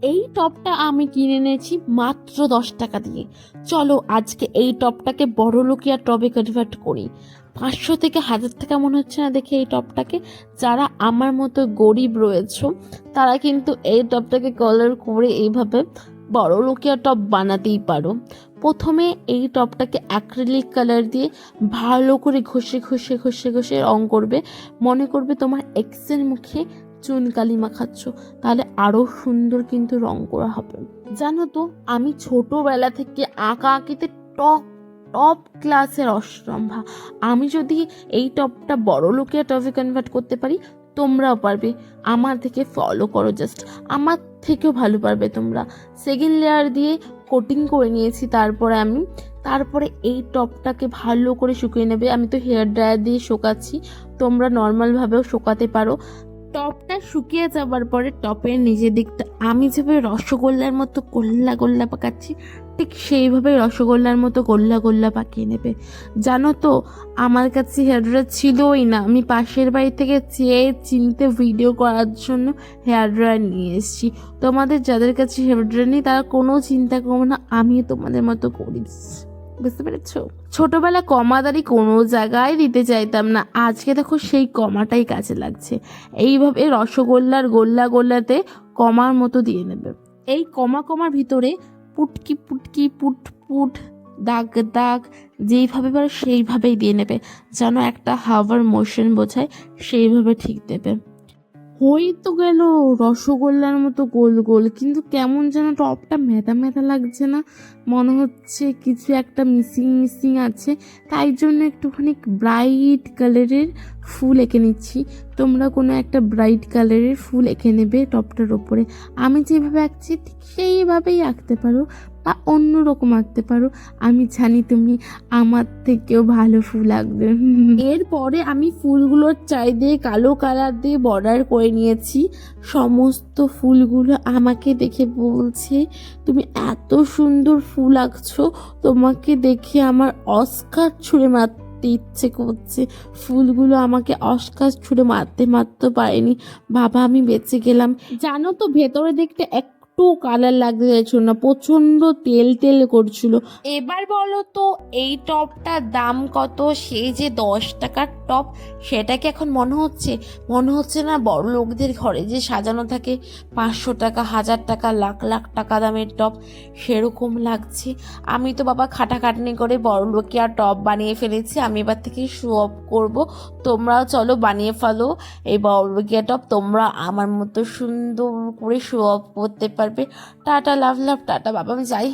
এই টপটা আমি কিনে এনেছি মাত্র 10 টাকা দিয়ে। চলো আজকে এই টপটাকে বড়লোকিয়া টবে কনভার্ট করি। 500 থেকে 1000 টাকা মনে হচ্ছে না দেখে এই টপটাকে। যারা আমার মতো গরিব রয়েছে তারা কিন্তু এই টপটাকে কালার করে এইভাবে বড়লোকিয়া টপ বানাতেই পারো। প্রথমে এই টপটাকে অ্যাক্রিলিক কালার দিয়ে ভালো করে ঘষে ঘষে ঘষে ঘষে রং করবে। মনে করবে তোমার এক্সের মুখে চুন কালি মাখাচ্ছ, তাহলে আরো সুন্দর কিন্তু রং করা হবে। জানো তো আমি ছোটবেলা থেকে আঁকা আঁকিতে টপ টপ ক্লাসের অষ্টরম্ভা। আমি যদি এই টপটা বড়লোকিয়া টপে কনভার্ট করতে পারি, তোমরাও পারবে। আমার থেকে ফলো করো, জাস্ট আমার থেকেও ভালো পারবে তোমরা। সেকেন্ড লেয়ার দিয়ে কোটিং করে নিয়েছি, তারপরে এই টপটাকে ভালো করে শুকিয়ে নেবে। আমি তো হেয়ার ড্রায়ার দিয়ে শুকাচ্ছি, তোমরা নর্মালভাবেও শুকাতে পারো। টপটা শুকিয়ে যাবার পরে টপের নিজের দিকটা আমি যেভাবে রসগোল্লার মতো গোল্লা গোল্লা পাকাচ্ছি, ঠিক সেইভাবে রসগোল্লার মতো গোল্লা গোল্লা পাকিয়ে নেবে। জানো তো আমার কাছে হেয়ার ড্রায়ার ছিলই না, আমি পাশের বাড়ি থেকে চেয়ে চিনতে ভিডিও করার জন্য হেয়ার ড্রায়ার নিয়ে এসেছি। তোমাদের যাদের কাছে হেয়ার ড্রায়ার নেই তারা কোনো চিন্তা করো না, আমিও তোমাদের মতো করি। বুঝতে পেরেছো? ছোটবেলা কমাদারি কোনো জায়গায় দিতে চাইতাম না, আজকে দেখো সেই কমাটাই কাজে লাগছে। এইভাবে রসগোল্লার গোল্লা গোল্লাতে কমার মতো দিয়ে নেবে। এই কমার ভিতরে পুটকি পুটকি পুট পুট দাগ দাগ যেইভাবে পারো সেইভাবেই দিয়ে নেবে, যেন একটা হাওয়ার মোশন বোঝায়, সেইভাবে ঠিক দেবে। হয়ে তো গেল রসগোল্লার মতো গোল গোল, কিন্তু কেমন যেন টপটা মেদা মেদা লাগছে না? মনে হচ্ছে কিছু একটা মিসিং মিসিং আছে। তাই জন্য একটুখানি ব্রাইট কালারের ফুল এঁকে নিচ্ছি। তোমরা কোনো একটা ব্রাইট কালারের ফুল এঁকে নেবে টপটার ওপরে। আমি যেভাবে আঁকছি ঠিক সেইভাবেই আঁকতে পারো বা অন্য রকম আঁকতে পারো। আমি জানি তুমি আমার থেকেও ভালো ফুল আঁকবে। এরপরে আমি ফুলগুলোর চারিদিকে কালো কালার দিয়ে বর্ডার করে নিয়েছি। সমস্ত ফুলগুলো আমাকে দেখে বলছে, তুমি এত সুন্দর ফুল আঁকছো, তোমাকে দেখে আমার অস্কার ছুঁড়ে মারতে ইচ্ছে করছে। ফুলগুলো আমাকে অস্কার ছুঁড়ে মারতে পারেনি, বাবা আমি বেঁচে গেলাম। জানো তো ভেতরে দেখতে একটু কালার লাগতে চাইছিল না, প্রচন্ড তেল তেল করছিল। এবার বলো তো এই টপটার দাম কত? সেই যে 10 টাকার টপ, সেটাকে এখন মনে হচ্ছে না বড় লোকদের ঘরে যে সাজানো থাকে 500 টাকা 1000 টাকা লাখ লাখ টাকা দামের টপ, সেরকম লাগছে। আমি তো বাবা খাটাখাটনি করে বড় লোকিয়া টপ বানিয়ে ফেলেছি, আমি এবার থেকে শো অফ করবো। তোমরাও চলো বানিয়ে ফেলো এই বড় লোকিয়া টপ, তোমরা আমার মতো সুন্দর করে শো অফ করতে পারবে। টাটা, লাভ লাভ, টাটা বাবা, আমি যাই।